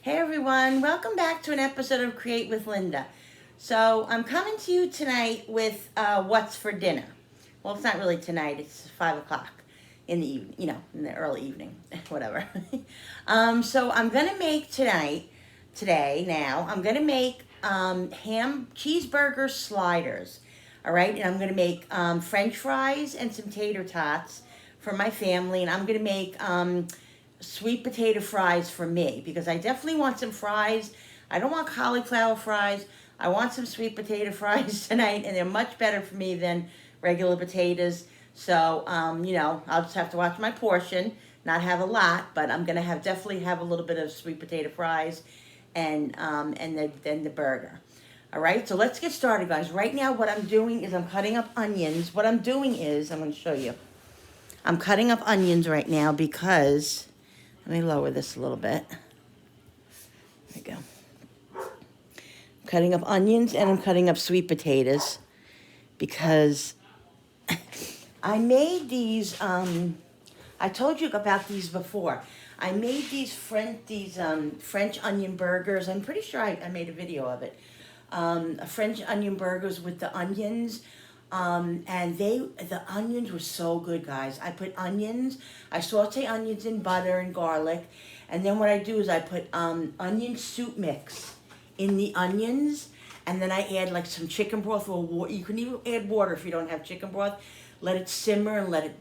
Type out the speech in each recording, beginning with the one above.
Hey everyone, welcome back to an episode of Create with Linda. So I'm coming to you tonight with what's for dinner. Well, it's not really tonight, it's 5 o'clock in the evening, in the early evening, whatever. So I'm gonna make I'm gonna make ham cheeseburger sliders. All right, and I'm gonna make French fries and some tater tots for my family, and I'm gonna make sweet potato fries for me because I definitely want some fries. I don't want cauliflower fries. I want some sweet potato fries tonight, and they're much better for me than regular potatoes. So, I'll just have to watch my portion, not have a lot, but I'm gonna definitely have a little bit of sweet potato fries, and then the burger. All right, so let's get started, guys. Right now, what I'm doing is I'm cutting up onions. What I'm doing is I'm going to show you. I'm cutting up onions right now because let me lower this a little bit. There we go. I'm cutting up onions and I'm cutting up sweet potatoes because I made these. I told you about these before. I made these French onion burgers. I'm pretty sure I made a video of it. French onion burgers with the onions. And the onions were so good, guys. I saute onions in butter and garlic, and then what I do is I put onion soup mix in the onions, and then I add like some chicken broth or water. You can even add water if you don't have chicken broth. Let it simmer and let it,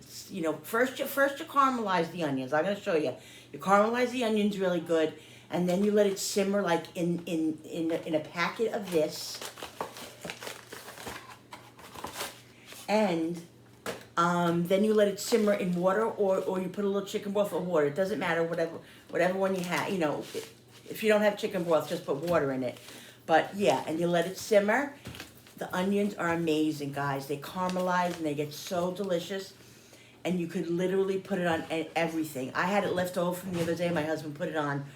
first you caramelize the onions. I'm gonna show you. You caramelize the onions really good, and then you let it simmer like in a packet of this. And then you let it simmer in water, or you put a little chicken broth or water. It doesn't matter, whatever one you have. If you don't have chicken broth, just put water in it. But yeah, and you let it simmer. The onions are amazing, guys. They caramelize and they get so delicious. And you could literally put it on everything. I had it left over from the other day. My husband put it on,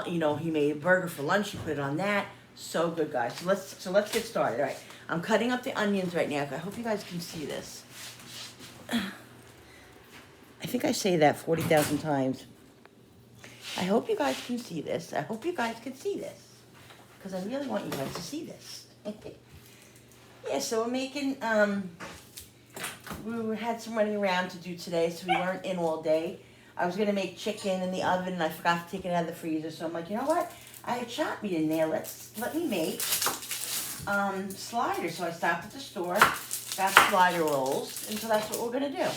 he made a burger for lunch. He put it on that. So good, guys. So let's get started. All right. I'm cutting up the onions right now. I hope you guys can see this. I think I say that 40,000 times. I hope you guys can see this. Because I really want you guys to see this. Yeah, so we're making, we had some running around to do today, so we weren't in all day. I was going to make chicken in the oven, and I forgot to take it out of the freezer. So I'm like, you know what? I had shot meat in there. Let me make sliders. So I stopped at the store, got slider rolls, and so that's what we're gonna do.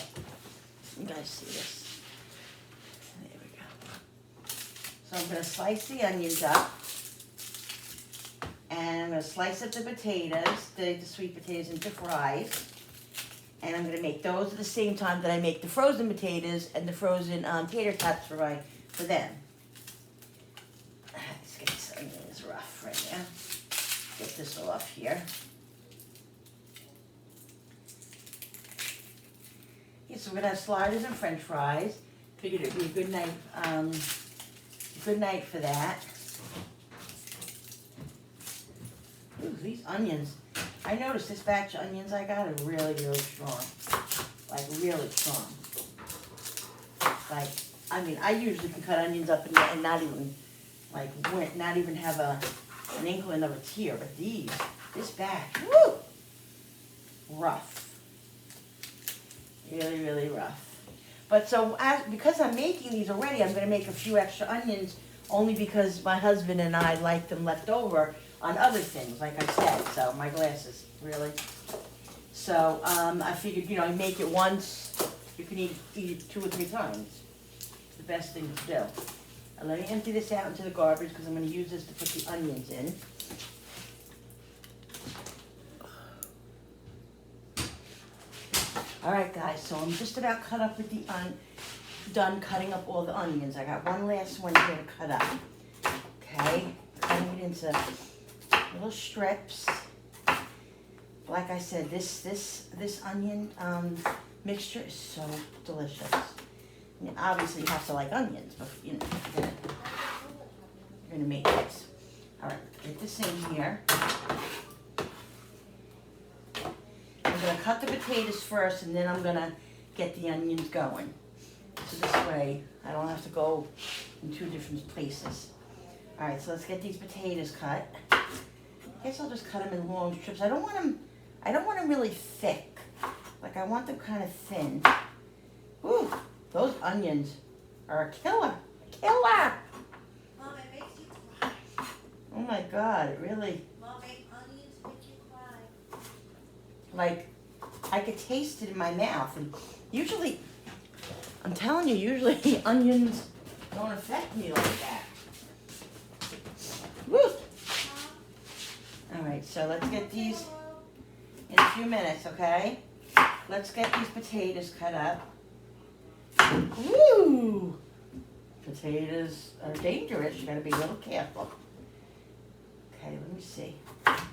You guys see this? There we go. So I'm gonna slice the onions up, and I'm gonna slice up the potatoes, the sweet potatoes, into fries, and I'm gonna make those at the same time that I make the frozen potatoes and the frozen tater tots for them. This onion is rough right now. Get this off here. Yeah, so we're gonna have sliders and French fries. Figured it'd be a good night for that. Ooh, these onions. I noticed this batch of onions I got are really, really strong. Like really strong. Like, I usually can cut onions up and not even have an inkling of a tear, but this batch, woo, rough, really, really rough. But so because I'm making these already, I'm going to make a few extra onions only because my husband and I like them left over on other things, like I said. So my glasses, really. So I figured, you make it once, you can eat it 2 or 3 times. It's the best thing to do. And let me empty this out into the garbage because I'm going to use this to put the onions in. All right, guys, so I'm just about cut up with done cutting up all the onions. I got one last one here to cut up. Okay, cutting it into little strips. Like I said, this onion mixture is so delicious. I mean, obviously you have to like onions, but you're gonna make this. All right, get this in here. I'm gonna cut the potatoes first, and then I'm gonna get the onions going. So this way, I don't have to go in 2 different places. All right, so let's get these potatoes cut. I guess I'll just cut them in long strips. I don't want them really thick. Like I want them kind of thin. Ooh, those onions are a killer. Killer! Mom, it makes you cry. Oh my God, it really, Mom, onions make you cry. like, I could taste it in my mouth. And usually, I'm telling you, usually onions don't affect me like that. Woo! All right, so let's get these in a few minutes, okay? Let's get these potatoes cut up. Woo! Potatoes are dangerous. You gotta be a little careful. Okay, let me see.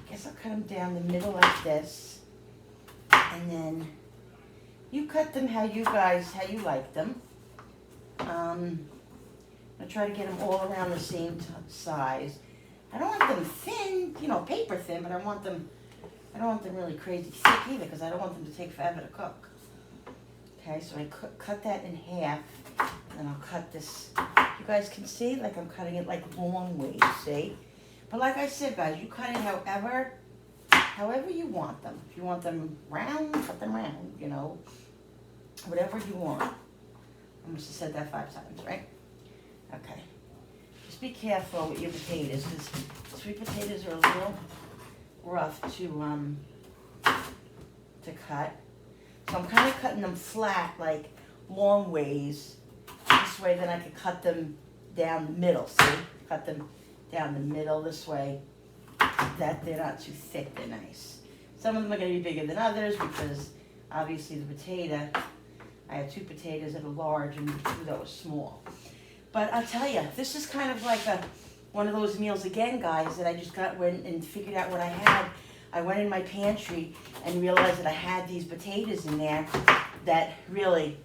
Guess I'll cut them down the middle like this. And then you cut them how you like them. I'll try to get them all around the same size. I don't want them thin, you know, paper thin, but I don't want them really crazy thick either because I don't want them to take forever to cook. Okay, so I cut that in half, and I'll cut this. You guys can see, like I'm cutting it like long ways, see? But like I said, guys, you cut it however you want them. If you want them round, cut them round, you know, whatever you want. I must have said that 5 times, right? Okay. Just be careful with your potatoes, because sweet potatoes are a little rough to cut. So I'm kind of cutting them flat, like long ways. This way, then I can cut them down the middle. See? Cut them down the middle this way. That they're not too thick. They're nice. Some of them are going to be bigger than others because obviously the potato. I had 2 potatoes that are large and 2 that were small. But I'll tell you, this is kind of like one of those meals again, guys, that I just went and figured out what I had. I went in my pantry and realized that I had these potatoes in there that really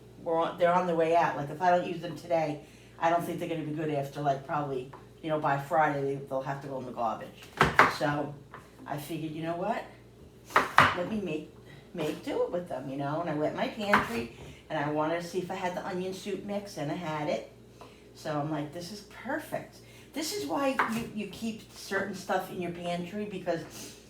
they're on their way out. Like if I don't use them today, I don't think they're going to be good after like probably, you know, by Friday they'll have to go in the garbage. So I figured, you know what? Let me make do it with them, you know. And I went in my pantry and I wanted to see if I had the onion soup mix, and I had it. So I'm like, this is perfect. This is why you keep certain stuff in your pantry, because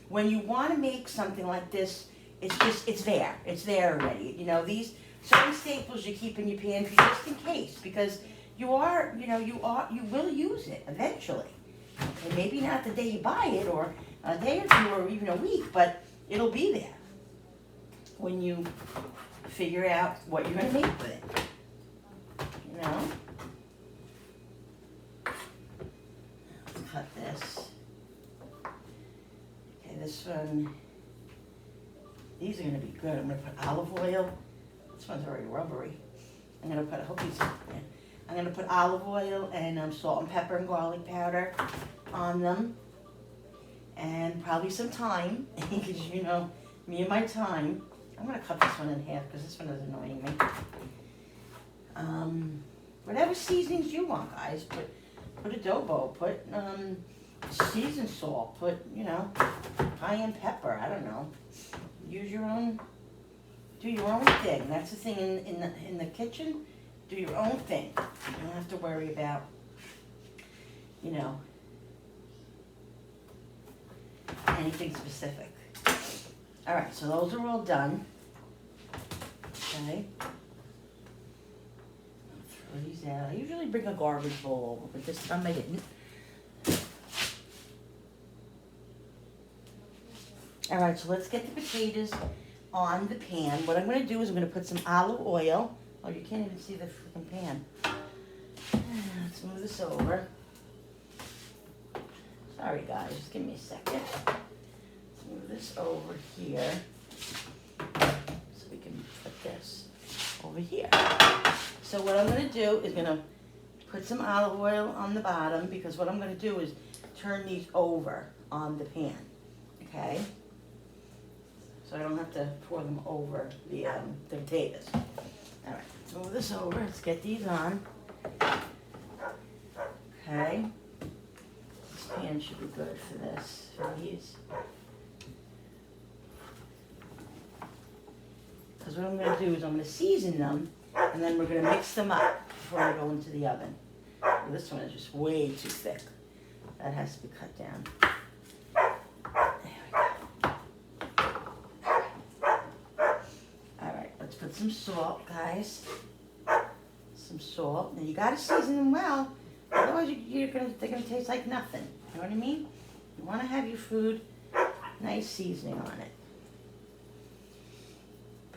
when you want to make something like this, it's there. It's there already. You know, these certain staples you keep in your pantry just in case, because you will use it eventually. Okay, maybe not the day you buy it, or a day or 2, or even a week, but it'll be there when you figure out what you're going to make with it. You know? Let's cut this. Okay, this one, these are going to be good. I'm going to put olive oil. This one's already rubbery. I'm going to put, I hope these are, yeah. I'm going to put olive oil and salt and pepper and garlic powder on them. And probably some thyme, because you know, me and my thyme. I'm going to cut this one in half because this one is annoying me. Whatever seasonings you want, guys. Put adobo, put seasoned salt, put, you know, cayenne pepper, I don't know. Use your own, do your own thing. That's the thing in the kitchen. Do your own thing. You don't have to worry about, you know, anything specific. All right, so those are all done. Okay. I'll throw these out. I usually bring a garbage bowl over, but this time I didn't. All right, so let's get the potatoes on the pan. What I'm going to do is I'm going to put some olive oil. Oh, you can't even see the freaking pan. Let's move this over. Sorry, guys. Just give me a second. Let's move this over here. So we can put this over here. So what I'm going to do is going to put some olive oil on the bottom, because what I'm going to do is turn these over on the pan. Okay? So I don't have to pour them over the potatoes. All right, let's move this over. Let's get these on. Okay. This pan should be good for this, for these. Because what I'm going to do is I'm going to season them, and then we're going to mix them up before I go into the oven. Well, this one is just way too thick. That has to be cut down. There we go. Alright, let's put some salt, guys. Some salt. And you gotta season them well. Otherwise they're gonna taste like nothing. You know what I mean? You wanna have your food nice seasoning on it.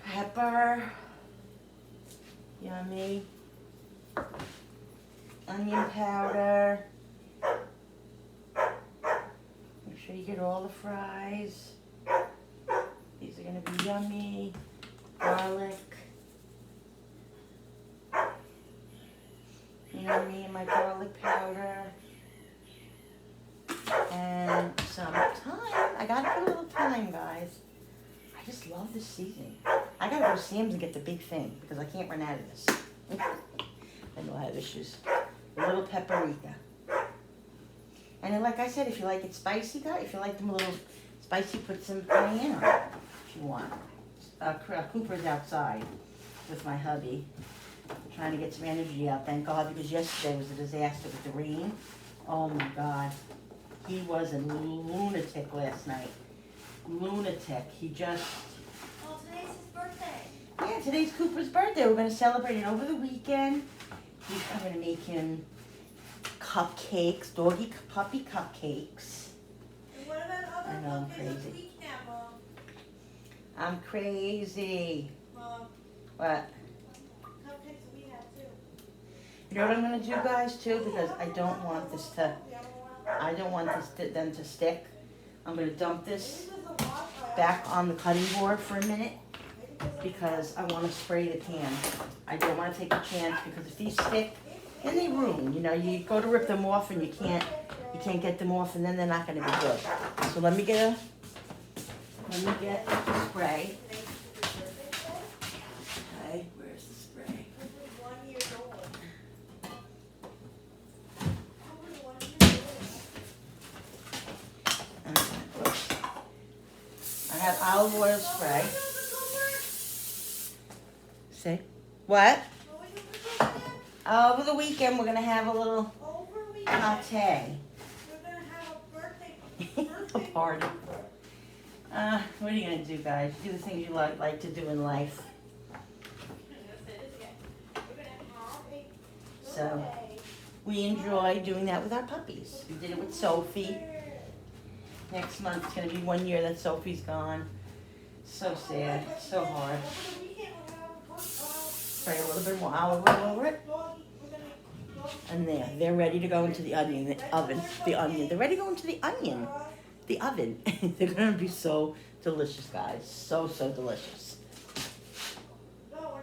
Pepper. Yummy. Onion powder. Make sure you get all the fries. These are gonna be yummy. Garlic. Yummy, my garlic powder. And some thyme. I gotta put a little thyme, guys. I just love this seasoning. I gotta go to Sam's and get the big thing because I can't run out of this. I know I have issues. A little paprika. And then, like I said, if you like it spicy, guys, if you like them a little spicy, put some cayenne on it if you want. Cooper's outside with my hubby, trying to get some energy out, thank God, because yesterday was a disaster with the rain. Oh my God. He was a lunatic last night. Lunatic. He just... Oh, today's his birthday. Yeah, today's Cooper's birthday. We're going to celebrate it over the weekend. I'm going to make him cupcakes, puppy cupcakes. And what about I other know, I'm cupcakes this crazy. weekend, Mom? I'm crazy. Mom, What? cupcakes we have too. You know what I'm going to do, guys, too? Because I don't want this to... them to stick. I'm going to dump this back on the cutting board for a minute because I want to spray the pan. I don't want to take a chance because if these stick, then they ruin. You know, you go to rip them off and you can't get them off, and then they're not going to be good. So let me get the spray. Okay, where's the spray? 1 year old. I have olive oil spray. Say what? Over the weekend, we're gonna have a little party. We're gonna have a birthday A party. What are you gonna do, guys? Do the things you like to do in life. So we enjoy doing that with our puppies. We did it with Sophie. Next month it's gonna be 1 year that Sophie's gone. So sad, so hard. Spray a little bit more olive oil over it. And there, they're ready to go into the onion, the oven, the onion. They're ready to go into the onion, the oven. They're gonna be so delicious, guys. So, so delicious. All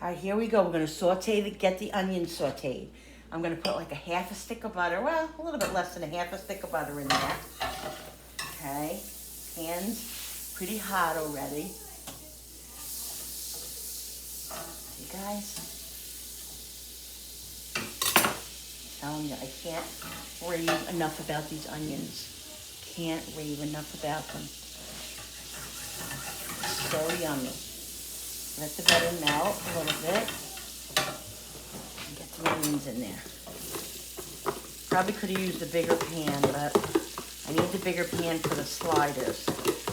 right, here we go. We're gonna get the onion sauteed. I'm gonna put like a half a stick of butter, well, a little bit less than a half a stick of butter in there. Okay, pan's pretty hot already. You guys, I'm telling you, I can't rave enough about these onions. Can't rave enough about them. So yummy. Let the butter melt a little bit. And get the onions in there. Probably could have used a bigger pan, but I need the bigger pan for the sliders.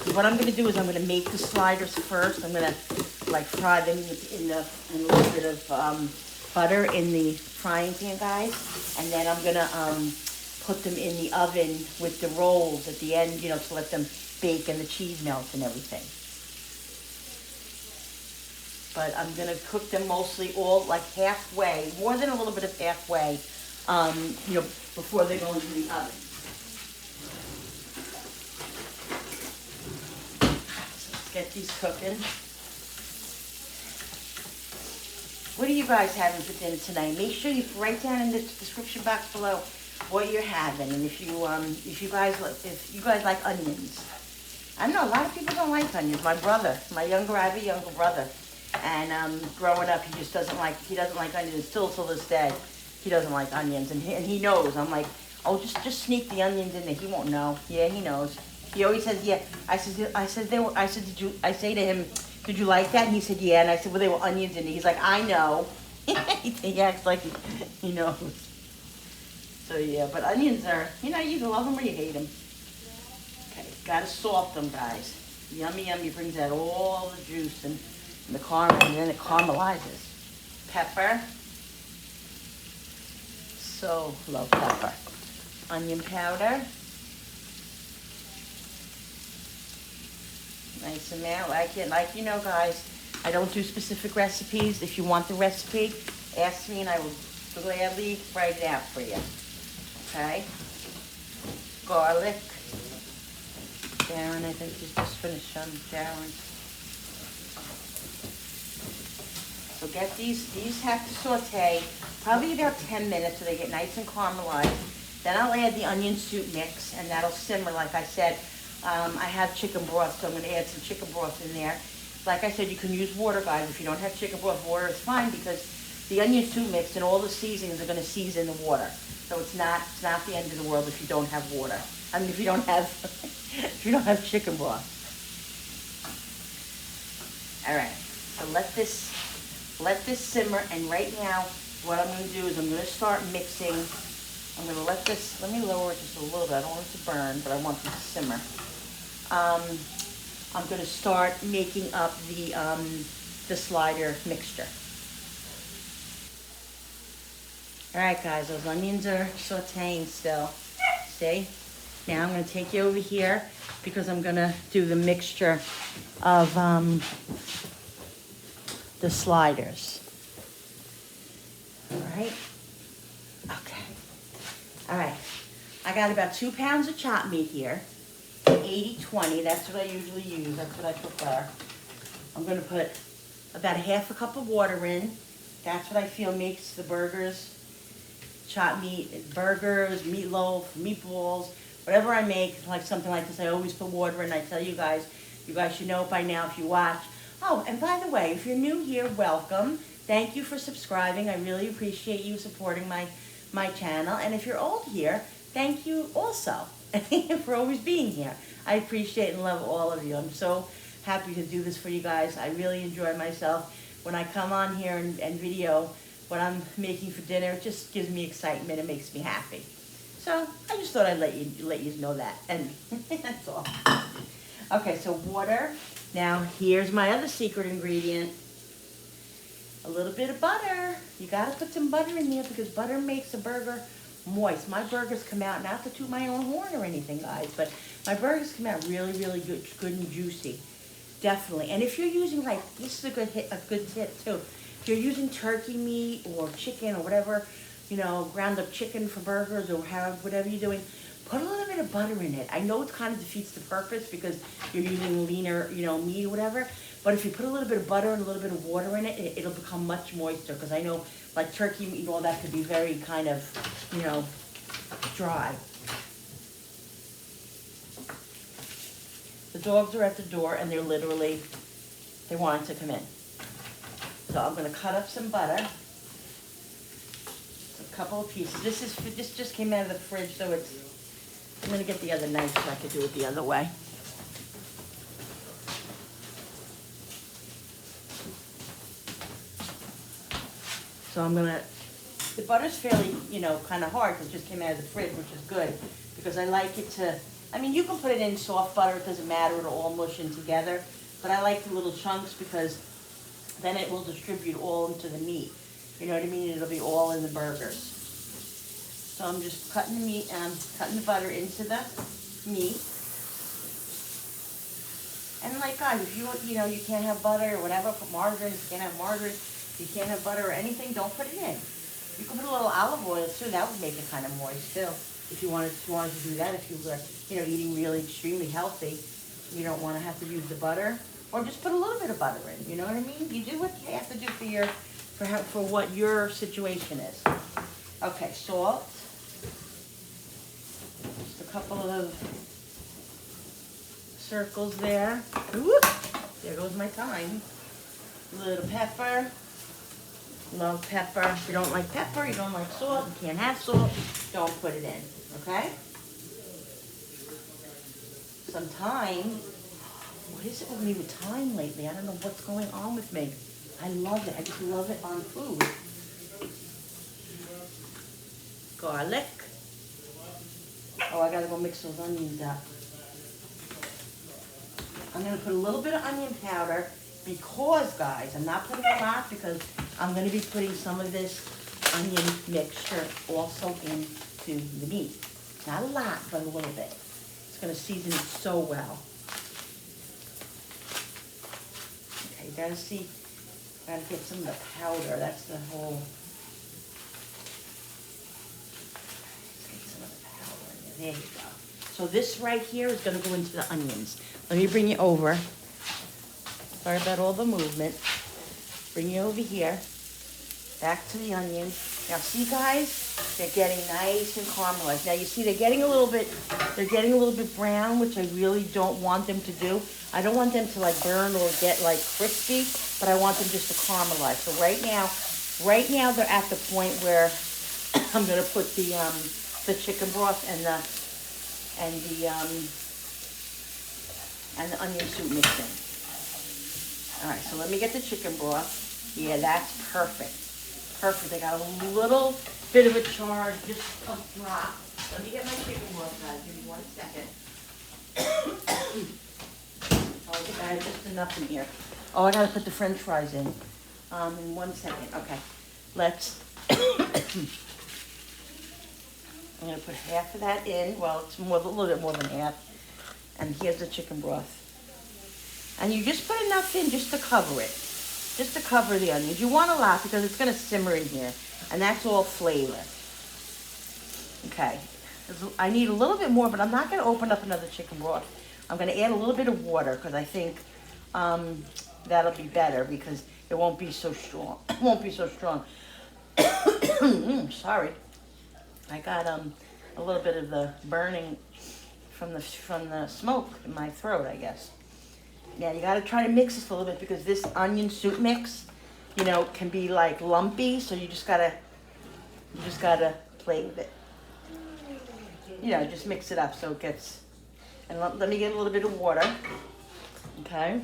So what I'm going to do is I'm going to make the sliders first. I'm going to like fry them in a little bit of butter in the frying pan, guys. And then I'm going to put them in the oven with the rolls at the end, you know, to let them bake and the cheese melt and everything. But I'm going to cook them mostly all like halfway, more than a little bit of halfway, you know, before they go into the oven. So let's get these cooking. What are you guys having for dinner tonight? Make sure you write down in the description box below what you're having, and if you guys like onions. I know a lot of people don't like onions. I have a younger brother, and growing up, he doesn't like onions. Still till this day, he doesn't like onions, and he knows. I'm like, oh, just sneak the onions in there. He won't know. Yeah, he knows. He always says, yeah. I said, to him, did you like that? And he said, yeah. And I said, well, there were onions in it. He's like, I know. He acts like he knows. So yeah, but onions are, you know, you love them or you hate them. Okay, gotta salt them, guys. Yummy, yummy, brings out all the juice and the caramel, and then it caramelizes. Pepper. So love pepper. Onion powder. Nice amount. Like you know, guys, I don't do specific recipes. If you want the recipe, ask me and I will gladly write it out for you. Okay? Garlic. Darren, I think she's just finished on Darren. So get these have to saute probably about 10 minutes so they get nice and caramelized. Then I'll add the onion soup mix and that'll simmer like I said. I have chicken broth, so I'm going to add some chicken broth in there. Like I said, you can use water, guys. If you don't have chicken broth, water is fine because the onion soup mix and all the seasonings are going to season the water. So it's not the end of the world if you don't have water. I mean, if you don't have if you don't have chicken broth. All right. So let this simmer. And right now, what I'm going to do is I'm going to start mixing. I'm going to let me lower it just a little bit. I don't want it to burn, but I want it to simmer. I'm going to start making up the slider mixture. All right, guys, those onions are sauteing still. See? Now I'm going to take you over here because I'm going to do the mixture of the sliders. All right? Okay. All right. I got about 2 pounds of chopped meat here. 80-20, that's what I usually use. That's what I prefer. I'm going to put about a half a cup of water in. That's what I feel makes the burgers, chopped meat, burgers, meatloaf, meatballs, whatever I make, like something like this, I always put water in. I tell you guys should know it by now if you watch. Oh, and by the way, if you're new here, welcome. Thank you for subscribing. I really appreciate you supporting my channel. And if you're old here, thank you also for always being here. I appreciate and love all of you. I'm so happy to do this for you guys. I really enjoy myself. When I come on here and video what I'm making for dinner, it just gives me excitement. It makes me happy. So I just thought I'd let you know that. And that's all. Okay, so water. Now here's my other secret ingredient. A little bit of butter. You gotta put some butter in there because butter makes a burger moist. My burgers come out, not to toot my own horn or anything, guys, but my burgers come out really, really good and juicy. Definitely. And if you're using, like, this is a good tip too. If you're using turkey meat or chicken or whatever, you know, ground up chicken for burgers or whatever you're doing, put a little bit of butter in it. I know it kind of defeats the purpose because you're using leaner, you know, meat or whatever. But if you put a little bit of butter and a little bit of water in it, it'll become much moister. Because I know, like, turkey meat and all that could be very kind of, you know, dry. The dogs are at the door and they're literally, they wanted to come in. So I'm going to cut up some butter. A couple of pieces. This just came out of the fridge, so it's, I'm going to get the other knife so I can do it the other way. So I'm gonna, the butter's fairly, you know, kind of hard because it just came out of the fridge, which is good because I like it to, I mean, you can put it in soft butter, it doesn't matter, it'll all mush in together, but I like the little chunks because then it will distribute all into the meat. You know what I mean? It'll be all in the burgers. So I'm just cutting the meat and I'm cutting the butter into the meat. And like, guys, if you know, you can't have butter or whatever, put margarine, you can't have margarine, you can't have butter or anything, don't put it in. You can put a little olive oil too, that would make it kind of moist too. If you wanted to do that, if you were, you know, eating really extremely healthy, you don't want to have to use the butter. Or just put a little bit of butter in, you know what I mean? You do what you have to do for what your situation is. Okay, salt. Just a couple of circles there. Whoop, there goes my time. A little pepper. Love pepper. If you don't like pepper, you don't like salt, you can't have salt, don't put it in, okay? Some thyme. What is it with me with thyme lately? I don't know what's going on with me. I love it. I just love it on food. Garlic. Oh, I gotta go mix those onions up. I'm gonna put a little bit of onion powder because, guys, I'm not putting a lot because I'm gonna be putting some of this onion mixture also into the meat. Not a lot, but a little bit. It's gonna season it so well. Okay, you gotta see, gotta get some of the powder. That's the whole. Let's get some of the powder in there. There you go. So this right here is gonna go into the onions. Let me bring you over. Sorry about all the movement. Bring you over here. Back to the onions. Now see, guys, they're getting nice and caramelized. Now you see they're getting a little bit brown, which I really don't want them to do. I don't want them to like burn or get like crispy, but I want them just to caramelize. So right now they're at the point where I'm gonna put the chicken broth and the onion soup mixed in. All right, so let me get the chicken broth. Yeah, that's perfect. Perfect. I got a little bit of a charge, just a drop. Let me get my chicken broth, guys. Give me 1 second. Oh, I got just enough in here. Oh, I gotta put the French fries in 1 second. Okay, let's. I'm gonna put half of that in. Well, it's a little bit more than half. And here's the chicken broth. And you just put enough in just to cover it. Just to cover the onions. You want a lot because it's going to simmer in here. And that's all flavor. Okay. I need a little bit more, but I'm not going to open up another chicken broth. I'm going to add a little bit of water because I think that'll be better because it won't be so strong. It won't be so strong. Sorry. I got a little bit of the burning from the smoke in my throat, I guess. Now you gotta try to mix this a little bit because this onion soup mix, you know, can be like lumpy. So you just gotta play with it. You know, just mix it up so it gets. And let me get a little bit of water. Okay.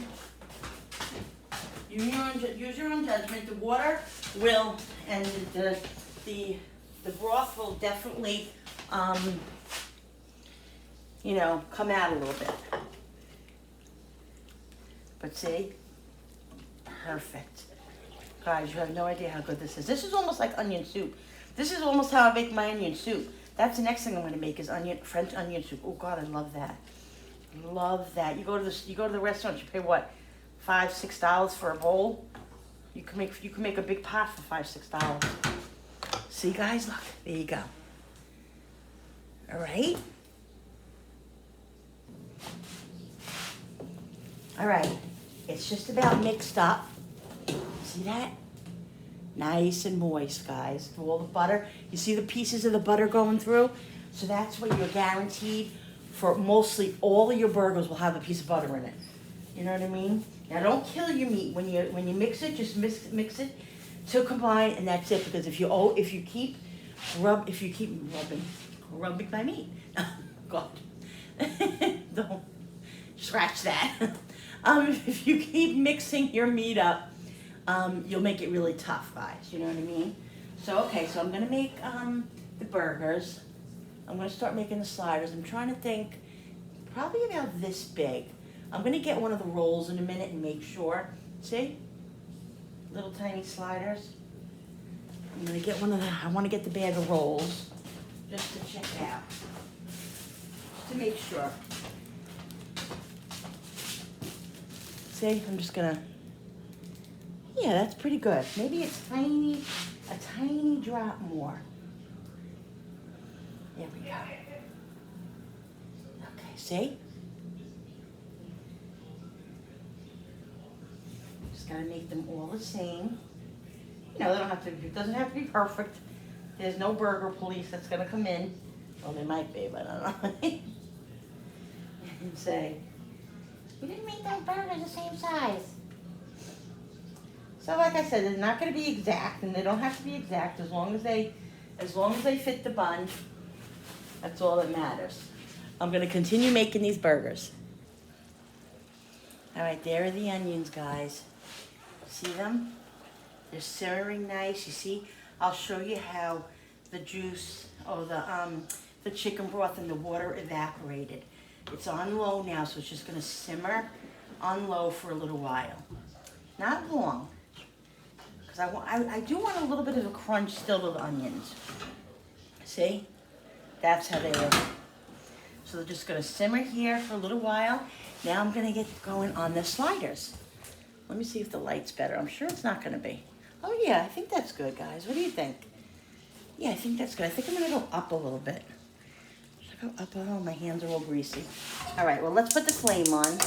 Use your own judgment. The water will, and the broth will definitely, you know, come out a little bit. But see, perfect. Guys, you have no idea how good this is. This is almost like onion soup. This is almost how I make my onion soup. That's the next thing I'm going to make is French onion soup. Oh God, I love that. Love that. You go to the restaurant. You pay what, $5, $6 for a bowl. You can make a big pot for $5, $6. See, guys, look. There you go. All right. All right. It's just about mixed up. See that? Nice and moist, guys. All the butter. You see the pieces of the butter going through? So that's what you're guaranteed for mostly all of your burgers will have a piece of butter in it. You know what I mean? Now don't kill your meat when you mix it. Just mix it to combine, and that's it. Because if you keep rubbing my meat, God, don't scratch that. If you keep mixing your meat up, you'll make it really tough, guys. You know what I mean? So, okay, so I'm going to make the burgers. I'm going to start making the sliders. I'm trying to think, probably about this big. I'm going to get one of the rolls in a minute and make sure. See? Little tiny sliders. I'm going to get I want to get the bag of rolls just to check it out. Just to make sure. See, I'm just gonna, yeah, that's pretty good. Maybe a tiny drop more. There we go. Okay, see? Just gotta make them all the same. You know, it doesn't have to be perfect. There's no burger police that's gonna come in. Well, they might be, but I don't know. And say, you didn't make those burgers the same size. So like I said, they're not going to be exact, and they don't have to be exact as long as they fit the bun. That's all that matters. I'm going to continue making these burgers. All right, there are the onions, guys. See them? They're simmering nice. You see? I'll show you how the juice or the the chicken broth and the water evaporated. It's on low now, so it's just gonna simmer on low for a little while. Not long, because I do want a little bit of a crunch still to the onions. See? That's how they look. So they're just gonna simmer here for a little while. Now I'm gonna get going on the sliders. Let me see if the light's better. I'm sure it's not gonna be. Oh yeah, I think that's good, guys. What do you think? Yeah, I think that's good. I think I'm gonna go up a little bit. Should I go up? Oh, my hands are all greasy. All right, well, let's put the flame on.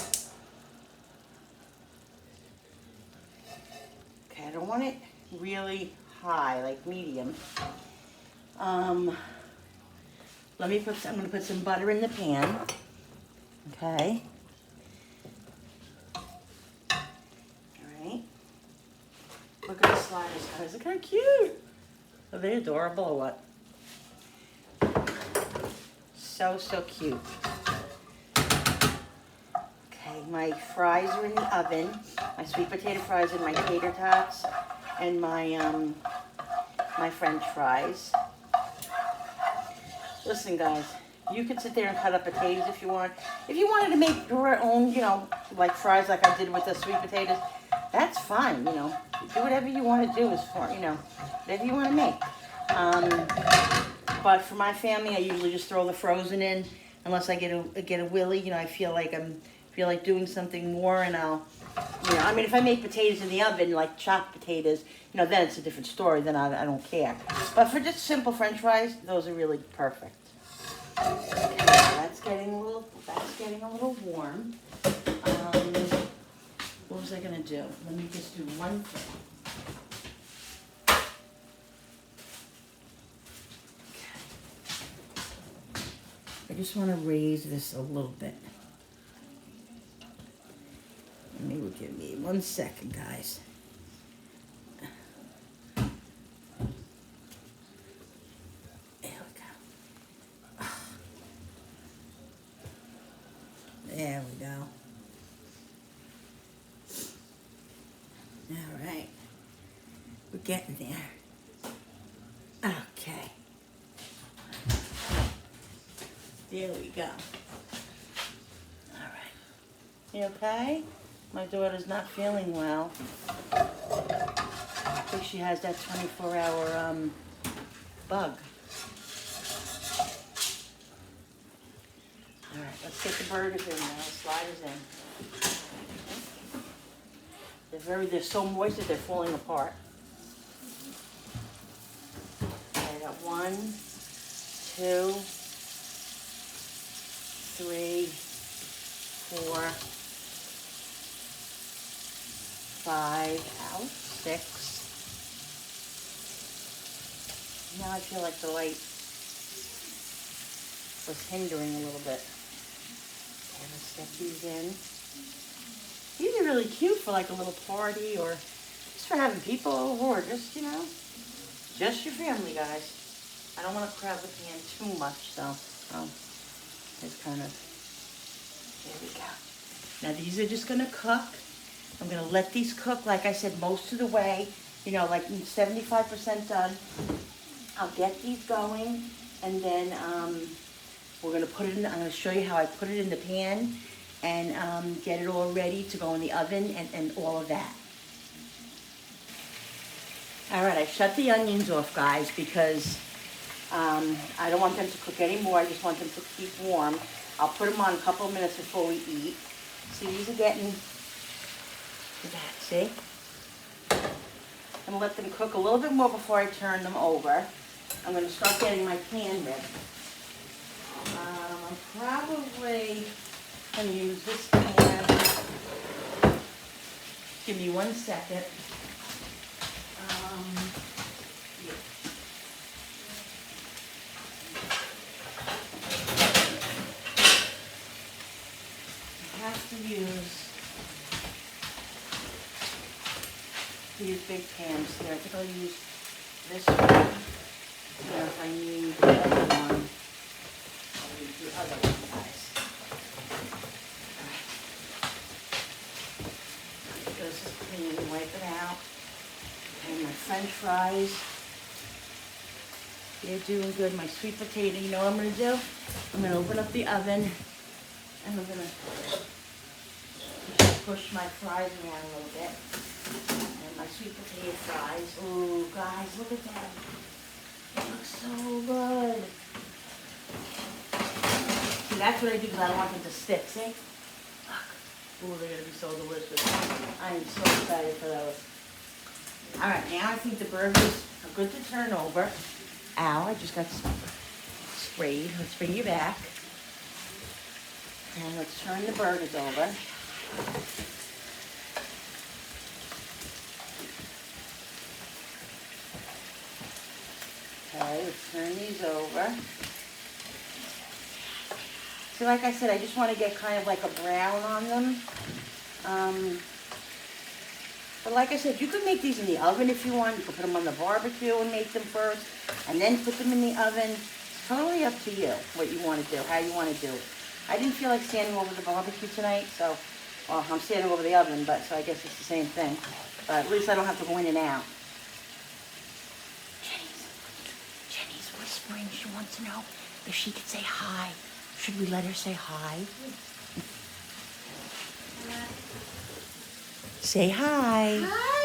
Okay, I don't want it really high, like medium. I'm gonna put some butter in the pan. Okay. All right. Look at the sliders, guys. Look how cute. Are they adorable or what? So, so cute. Okay, my fries are in the oven. My sweet potato fries and my tater tots and my my French fries. Listen, guys, you can sit there and cut up potatoes if you want. If you wanted to make your own, you know, like fries like I did with the sweet potatoes, that's fine, you know. Do whatever you want to do as far, you know, whatever you want to make. But for my family, I usually just throw the frozen in, unless I get a willy, you know, I feel like doing something more, and I'll, you know, I mean, if I make potatoes in the oven, like chopped potatoes, you know, then it's a different story, then I don't care. But for just simple French fries, those are really perfect. Okay, that's getting a little warm. What was I gonna do? Let me just do one thing. I just want to raise this a little bit. Maybe give me 1 second, guys. There we go. There we go. All right. We're getting there. Okay. There we go. All right. You okay? My daughter's not feeling well. I think she has that 24-hour bug. All right, let's get the burgers in now. Sliders in. They're so moist that they're falling apart. Okay, I got 1, 2, 3, 4, 5, out, 6. Now I feel like the light was hindering a little bit. Okay, let's get these in. These are really cute for like a little party or just for having people over or just, you know, just your family, guys. I don't want to crowd the pan too much, so it's kind of, there we go. Now these are just going to cook. I'm going to let these cook, like I said, most of the way, you know, like 75% done. I'll get these going, and then we're going to put it in, I'm going to show you how I put it in the pan and get it all ready to go in the oven and all of that. All right, I shut the onions off, guys, because I don't want them to cook anymore. I just want them to keep warm. I'll put them on a couple of minutes before we eat. See, these are getting, that, see? I'm going to let them cook a little bit more before I turn them over. I'm going to start getting my pan ready. I'm probably going to use this pan. Give me 1 second. Yeah. I have to use these big pans here. I think I'll use this one. And if I need the other one, I'll use the other one, guys. Alright. This is clean, wipe it out. And my French fries. You're doing good. My sweet potato, you know what I'm gonna do? I'm gonna open up the oven and I'm gonna push my fries around a little bit. And my sweet potato fries. Ooh, guys, look at that. It looks so good. See, that's what I do because I don't want them to stick. See? Look. Ooh, they're gonna be so delicious. I am so excited for those. All right, now I think the burgers are good to turn over. Ow, I just got sprayed. Let's bring you back. And let's turn the burgers over. Okay, let's turn these over. So like I said, I just want to get kind of like a brown on them. But like I said, you could make these in the oven if you want. You could put them on the barbecue and make them first, and then put them in the oven. It's totally up to you what you want to do, how you want to do it. I didn't feel like standing over the barbecue tonight, so, well, I'm standing over the oven, but so I guess it's the same thing. But at least I don't have to go in and out. Jenny's whispering. She wants to know if she could say hi. Should we let her say hi? Say hi. Hi,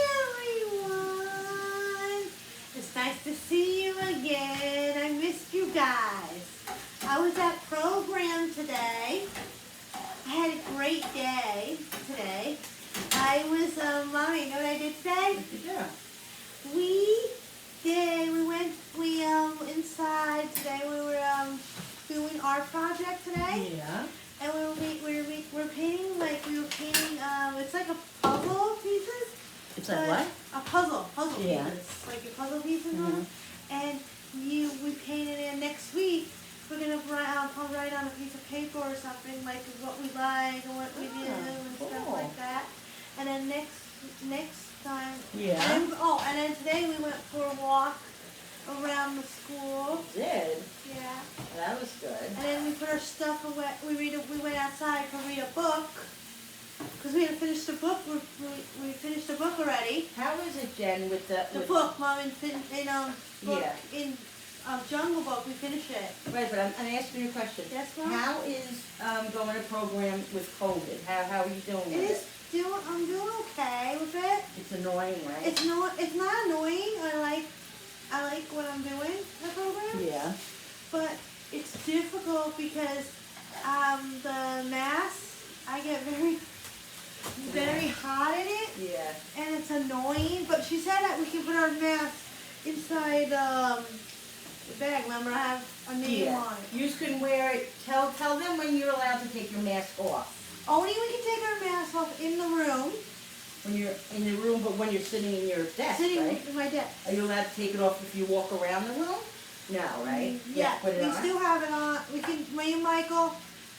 everyone. It's nice to see you again. I missed you guys. I was at program today. I had a great day today. I was, Mommy, you know what I did today? Yeah. We inside today. We were, doing our project today. Yeah. And we were painting, it's like a puzzle pieces. It's like what? A puzzle Yeah. pieces. Like your puzzle pieces Mhm. on. And we painted it, and next week we're gonna I'll write on a piece of paper or something, like what we like and what we do and stuff cool. like that. And then next time. Yeah. And then today we went for a walk around the school. Did? Yeah. That was good. And then we put our stuff away. We went outside to read a book because we had finished the book. We finished the book already. How is it, Jen, with The book, Mom, book Yeah. in Jungle Book. We finished it. Right, but I'm asking you a question. Yes, Mom. How is going to program with COVID? How are you doing It with is it? I'm doing okay with it. It's annoying, right? It's not annoying. I like what I'm doing the program. Yeah. But it's difficult because the mask, I get very hot in it, Yeah. and it's annoying. But she said that we can put our mask inside the bag. Remember, I have a name on it. You can wear it. Tell them when you're allowed to take your mask off. Only we can take our mask off in the room, When you're in the room, but when you're sitting in your desk, sitting right? in my desk. Are you allowed to take it off if you walk around the room? No, right? Yeah, Put it we on. still have it on. Me and Michael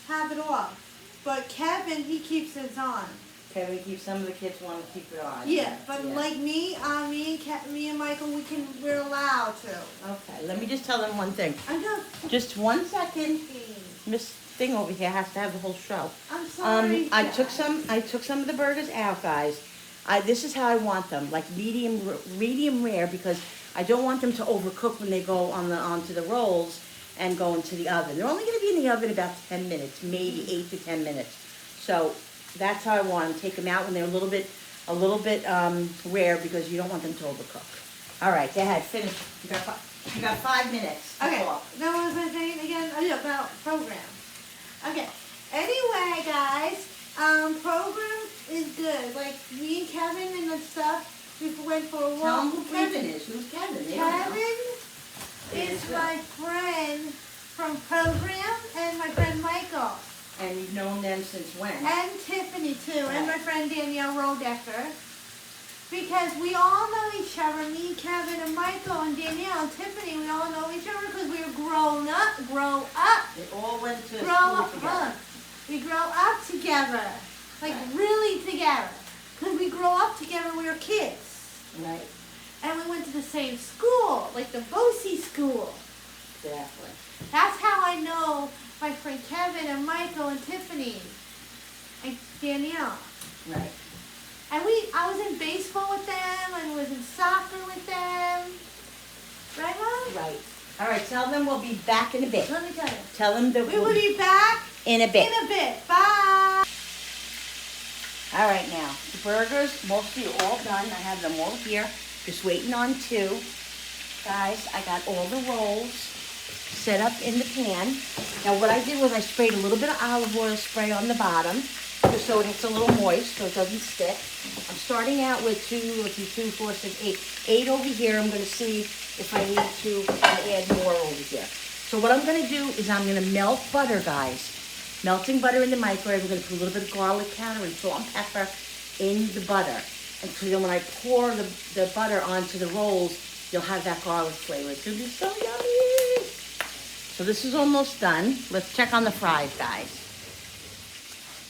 have it off, but Kevin, he keeps his on. Kevin keeps, some of the kids want to keep it on. Yeah, but like me and Michael, we're allowed to. Okay, let me just tell them one thing. I know. Just 1 second. Miss Thing over here has to have the whole show. I'm sorry. I took some of the burgers out, guys. This is how I want them, like medium rare, because I don't want them to overcook when they go onto the rolls and go into the oven. They're only going to be in the oven about 10 minutes, maybe 8 to 10 minutes. So that's how I want them. Take them out when they're a little bit rare, because you don't want them to overcook. All right, go ahead, finish. You got 5 minutes. to Okay. talk. Now what was I saying again? Oh yeah, about program. Okay. Anyway, guys, program is good. Like me and Kevin and the stuff, we went for a Tell walk. them who Kevin is. Who's Kevin? They don't know. Kevin is my friend from program, and my friend Michael. And you've known them since when? And Tiffany too, and my friend Danielle Rodecker. Because we all know each other, me, Kevin, and Michael, and Danielle, and Tiffany, we all know each other because we were grow up. They all went to Grow school up, together. We grow up together. Like really together. Because we grow up together when we were kids. Right. And we went to the same school, like the BOCE school. Exactly. That's how I know my friend Kevin and Michael and Tiffany and Danielle. Right. And I was in baseball with them and was in soccer with them. Right, Mom? Right. All right, tell them we'll be back in a bit. Let me tell you. Tell them that We will be back in a bit. in a bit. Bye. All right, now, the burgers, mostly all done. I have them all here, just waiting on 2. Guys, I got all the rolls set up in the pan. Now, what I did was I sprayed a little bit of olive oil spray on the bottom, just so it's a little moist, so it doesn't stick. I'm starting out with 2, 4, 6, 8. 8 over here. I'm going to see if I need to add more over here. So what I'm going to do is I'm going to melt butter, guys. Melting butter in the microwave. We're going to put a little bit of garlic powder and salt and pepper in the butter. And so then when I pour the butter onto the rolls, you'll have that garlic flavor. It's going to be so yummy. So this is almost done. Let's check on the fries, guys.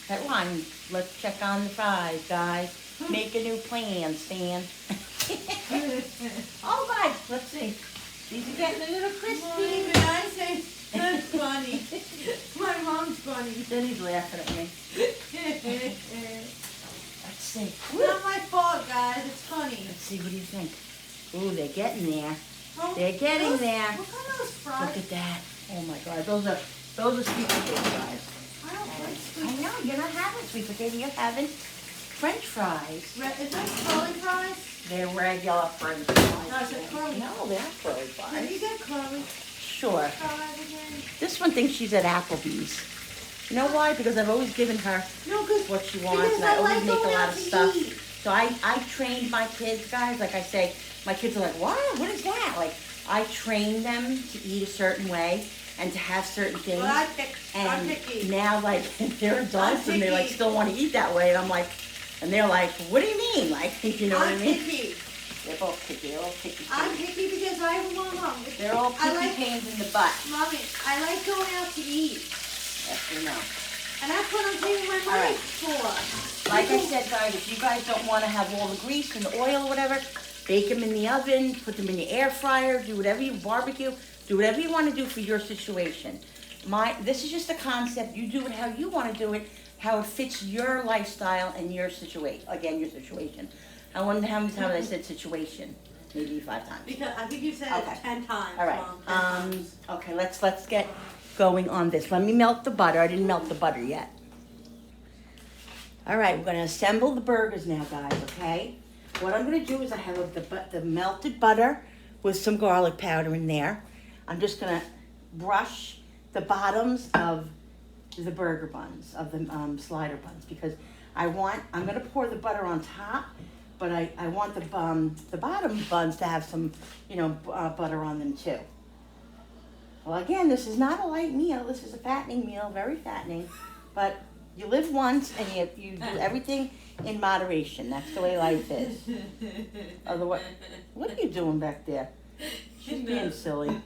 That one. Let's check on the fries, guys. Make a new plan, Stan. Oh, guys, let's see. These are getting a little crispy. I say that's funny. My mom's funny. Then he's laughing at me. Let's see. It's not my fault, guys. It's funny. Let's see, what do you think? Ooh, they're getting there. Oh, They're getting there. Look at those fries. Look at that. Oh my God, those are sweet potato fries. I don't like sweet. I know, you're not having sweet potato, you're having French fries. Is that curly fries? They're regular French fries. No, I said curly. No, they're not curly Did fries. you get curly Sure. fries again? This one thinks she's at Applebee's. You know why? Because I've always given her No, because what she wants, and I always make a lot of stuff. So I trained my kids, guys. Like I say, my kids are like, what? What is that? Like, I train them to eat a certain way and to have certain things. Well, I'm And picky. now, like, they're adults I'm and they like picky. still want to eat that way, and I'm like, and they're like, what do you mean? Like, you know what I I'm mean? picky. They're both picky. They're all picky. I'm picky because I have one mom. They're all I picky like- pains in the butt. Mommy, I like going out to eat. Yes, we know. And that's what I'm taking my All money right. for. Like I said, guys, if you guys don't want to have all the grease and the oil or whatever, bake them in the oven, put them in the air fryer, do whatever you barbecue, do whatever you want to do for your situation. This is just a concept. You do it how you want to do it, how it fits your lifestyle and your situation. Again, your situation. I wonder how many times I said situation. Maybe 5 times. Because I think you said Okay. it 10 times. All right. Mom, 10 times. Okay. Let's get going on this. Let me melt the butter. I didn't melt the butter yet. All right. We're gonna assemble the burgers now, guys. Okay. What I'm gonna do is I have the melted butter with some garlic powder in there. I'm just gonna brush the bottoms of the burger buns, of the slider buns, because I'm gonna pour the butter on top, but I want the bottom buns to have some, butter on them too. Well, again, this is not a light meal. This is a fattening meal, very fattening. But you live once, and you do everything in moderation. That's the way life is. Otherwise, what are you doing back there? She's being silly.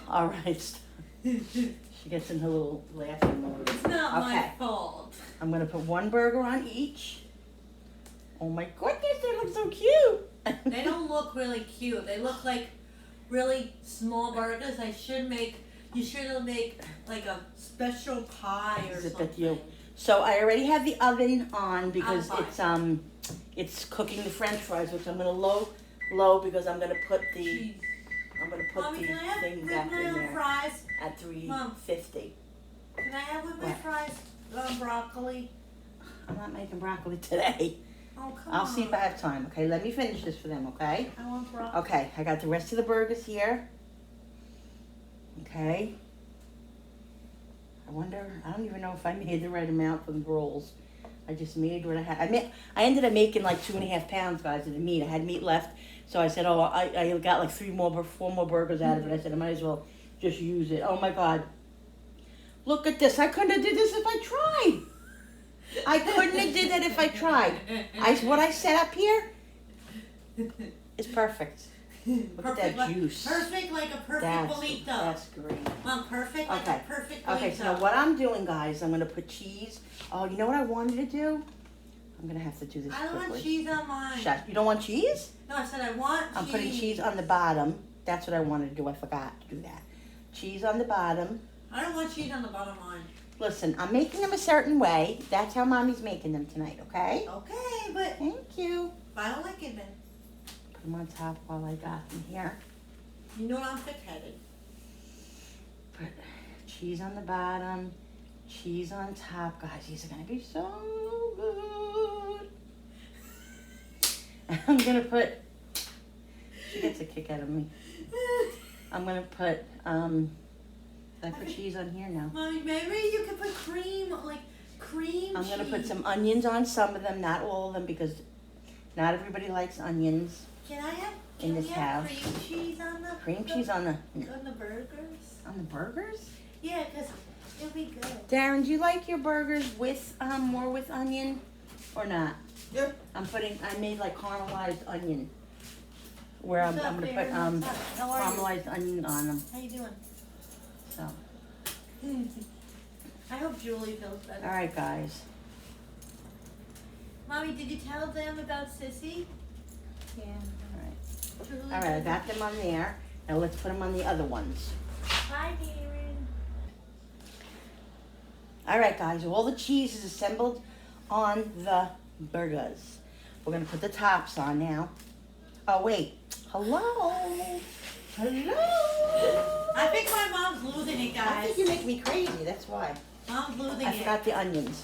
All right. She gets in her little laughing mode. It's not my Okay. fault. I'm gonna put one burger on each. Oh my goodness, they look so cute. They don't look really cute. They look like really small burgers. You should make like a special pie or Zip it something. you. So I already have the oven on because fine. it's cooking the French fries, which I'm gonna low because I'm gonna put Jeez. Mommy, the can I have thing with back my in own there fries? at 350. Can I have with my What? fries broccoli? I'm not making broccoli today. Oh, come I'll on. see if I have time. Okay, let me finish this for them. Okay. I want broccoli. Okay, I got the rest of the burgers here. Okay. I don't even know if I made the right amount for the rolls. I just made what I had. I ended up making like 2.5 pounds, guys, of the meat. I had meat left, so I said, I got like 4 more burgers out of it. I said, I might as well just use it. Oh my God. Look at this. I couldn't have did this if I tried. I couldn't have did that if I tried. What I set up here is perfect. Look at that juice. Perfect like a perfect burrito. That's great. Mom, perfect like Okay. a perfect burrito. Okay, so now what I'm doing, guys, I'm going to put cheese. Oh, you know what I wanted to do? I'm going to have to do this I don't quickly. want cheese on mine. Shut. You don't want cheese? No, I said I want cheese. I'm putting cheese on the bottom. That's what I wanted to do. I forgot to do that. Cheese on the bottom. I don't want cheese on the bottom line. Listen, I'm making them a certain way. That's how Mommy's making them tonight, okay? Okay, but Thank you. if I don't like it then. Put them on top while I got them here. You know I'm thick-headed. Put cheese on the bottom, cheese on top. Guys, these are gonna be so good. I'm gonna put, she gets a kick out of me. I'm gonna put, did I put cheese on here now? Mommy, maybe you could put cream, like cream I'm cheese. gonna put some onions on some of them, not all of them, because not everybody likes onions. Can I have in this house. cream cheese on the Cream cheese on the burgers? on the burgers? Yeah, because it'll be good. Darren, do you like your burgers with more with onion or not? Yeah. I made like caramelized onion. Where I'm What's up, gonna put Darren? What's up? How are you? caramelized onion on them. How you doing? So, I hope Julie feels better. all right, guys. Mommy, did you tell them about Sissy? Yeah. All right. Julie All right, I doesn't- got them on there. Now let's put them on the other ones. Hi, Darren. All right, guys. All the cheese is assembled on the burgers. We're gonna put the tops on now. Oh wait. Hello. Hello. I think my mom's losing it, I guys. think you make me crazy. That's why. Mom's losing I it. forgot the onions.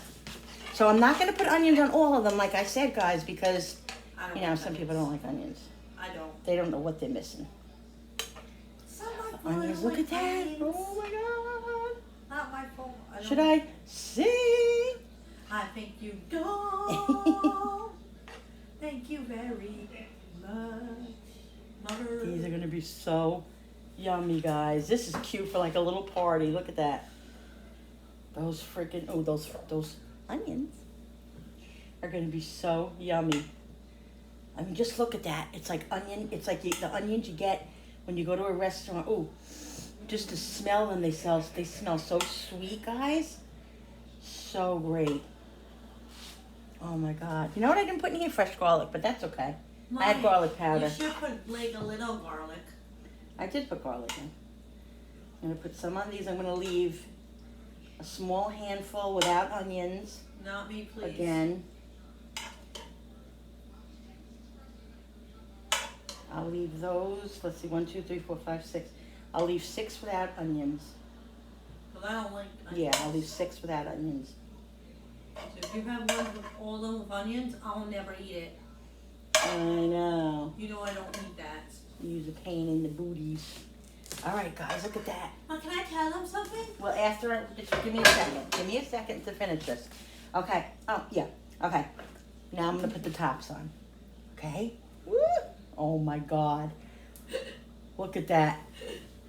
So I'm not gonna put onions on all of them, like I said, guys, because I don't you know like some onions. people don't like onions. I don't. They don't know what they're missing. Some like Onions. Look at that. onions. Oh my God. Not my fault. Should I sing? I think you don't. Thank you very much, Mother. These are gonna be so yummy, guys. This is cute for like a little party. Look at that. Those freaking those onions are gonna be so yummy. I mean, just look at that. It's like onion. It's like the onions you get when you go to a restaurant. Ooh, just to smell them, they smell so sweet, guys. So great. Oh my God. You know what I didn't put in here? Fresh garlic, but that's okay. I had garlic powder. You should put like a little garlic. I did put garlic in. I'm gonna put some on these. I'm gonna leave a small handful without onions. Not me, please. Again. I'll leave those, let's see, 1, 2, 3, 4, 5, 6. I'll leave 6 without onions. Because I don't like onions. Yeah, I'll leave 6 without onions. So if you have one with all of them with onions, I'll never eat it. I know. You know I don't eat that. Use a pain in the booties. All right, guys, look at that. Can I tell them something? Well, just give me a second. Give me a second to finish this. Okay. Oh, yeah. Okay. Now I'm going to put the tops on. Okay? Woo! Oh, my God. Look at that.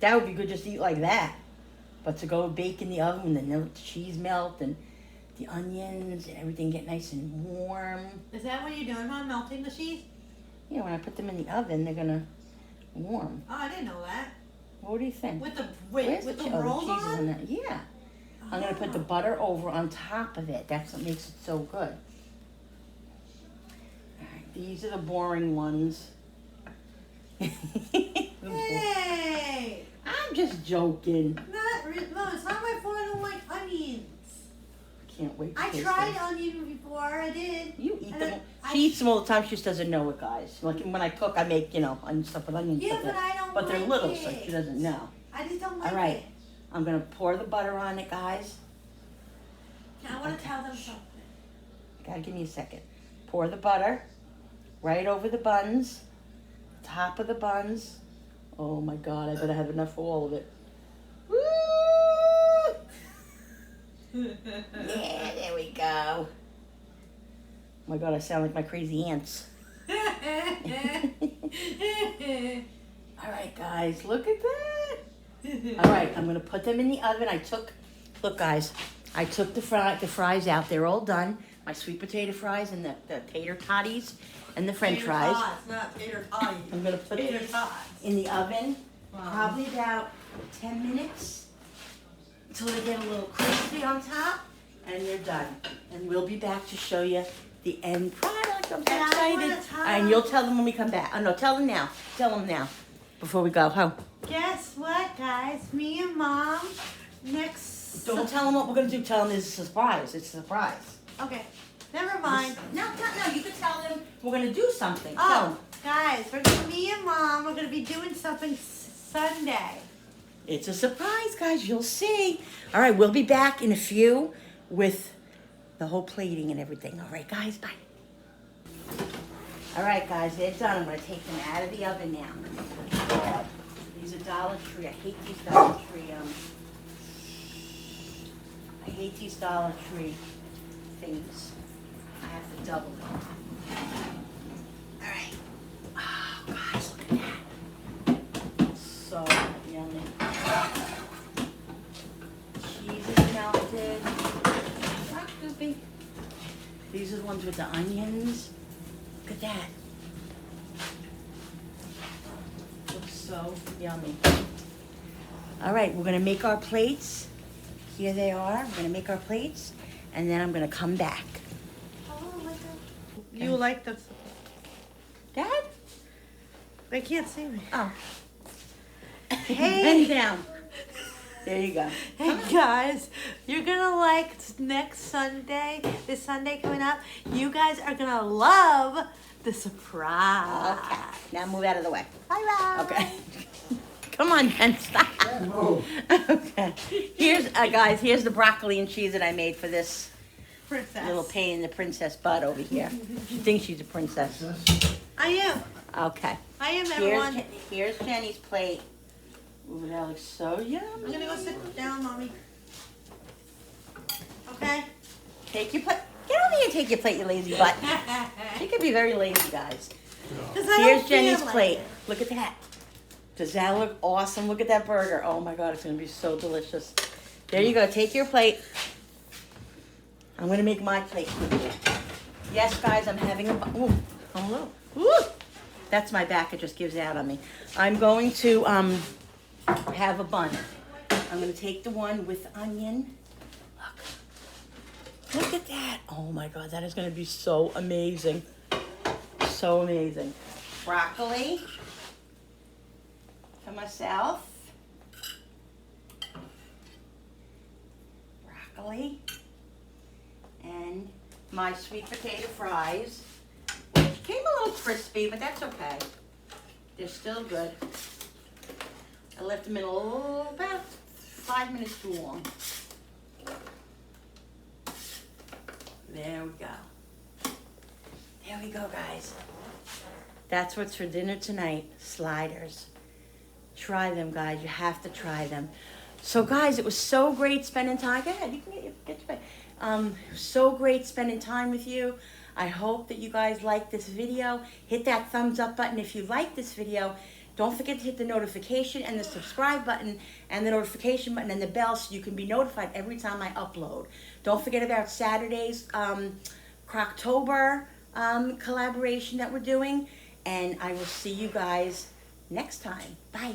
That would be good just to eat like that. But to go bake in the oven and then the cheese melt and the onions and everything get nice and warm. Is that what you're doing, Mom? Melting the cheese? You know, when I put them in the oven, they're going to warm. Oh, I didn't know that. What do you think? With the Where's with the the rolls cheese is on? on that? Yeah. I'm going to put the butter over on top of it. That's what makes it so good. All right, these are the boring ones. Hey! I'm just joking. No, it's not my fault I don't like onions. Can't wait to I taste tried them. onion before, I did. You eat And them. I- She eats them all the time. She just doesn't know it, guys. Like when I cook, I make, stuff with onions. Yeah, but I don't but they're like little, it. so she doesn't know. I just don't like All right. it. I'm going to pour the butter on it, guys. I want to tell them something. Gotta give me a second. Pour the butter right over the buns, top of the buns. Oh my God, I better have enough for all of it. Woo! Yeah, there we go. Oh my God, I sound like my crazy aunts. All right, guys, look at that. All right, I'm gonna put them in the oven. Look, guys, I took the fries out. They're all done. My sweet potato fries and the tater totties and the French fries. Tater tots, not tater totties. I'm gonna put Tater these tots. in the oven, Wow. probably about 10 minutes until they get a little crispy on top, and they're done. And we'll be back to show you the end product. I'm so And I wanna excited. tell And you'll tell them when we come back. Oh no, tell them now. Tell them now before we go home. Guess what, guys? Me and Mom next. Don't tell them what we're gonna do. Tell them it's a surprise. It's a surprise. Okay, never mind. No. You can tell them we're gonna do something. Tell Oh, 'em. guys, me and Mom are gonna be doing something Sunday. It's a surprise, guys. You'll see. All right, we'll be back in a few with the whole plating and everything. All right, guys, bye. All right, guys, they're done. I'm going to take them out of the oven now. These are Dollar Tree. I hate these Dollar Tree. I hate these Dollar Tree things. I have to double them. All right. Oh, guys, look at that. So yummy. Cheese is melted. Not goopy. These are the ones with the onions. Look at that. Looks so yummy. All right, we're gonna make our plates. Here they are. We're gonna make our plates, and then I'm gonna come back. Oh my God. You like this? Dad? They can't see me. Oh. Hey. Bend down. There you go. Hey guys, you're gonna like next Sunday, this Sunday coming up. You guys are gonna love the surprise. Okay. Now move out of the way. Bye bye. Okay. Come on, Ben. Stop. Okay. Here's guys. Here's the broccoli and cheese that I made for this Princess. little pain in the princess butt over here. She thinks she's a princess. I am. Okay. I am, everyone. Here's Jenny's plate. Ooh, that looks so yummy. I'm gonna go sit down, Mommy. Okay? Take your plate. Get over here and take your plate, you lazy butt. She could be very lazy, guys. Here's Jenny's plate. Look at that. Does that look awesome? Look at that burger. Oh my God, it's gonna be so delicious. There you go. Take your plate. I'm gonna make my plate. Yes, guys, I'm having a. Ooh, hello. Ooh, that's my back. It just gives out on me. I'm going to have a bun. I'm gonna take the one with onion. Look at that. Oh my God, that is gonna be so amazing. So amazing. Broccoli for myself. Broccoli. And my sweet potato fries, which came a little crispy, but that's okay. They're still good. I left them in about 5 minutes too long. There we go. There we go, guys. That's what's for dinner tonight, sliders. Try them, guys. You have to try them. So, guys, it was so great spending time. Go ahead, you can get your bed. So great spending time with you. I hope that you guys like this video. Hit that thumbs up button if you like this video. Don't forget to hit the notification and the subscribe button and the notification button and the bell so you can be notified every time I upload. Don't forget about Saturday's Croctober collaboration that we're doing. And I will see you guys next time. Bye.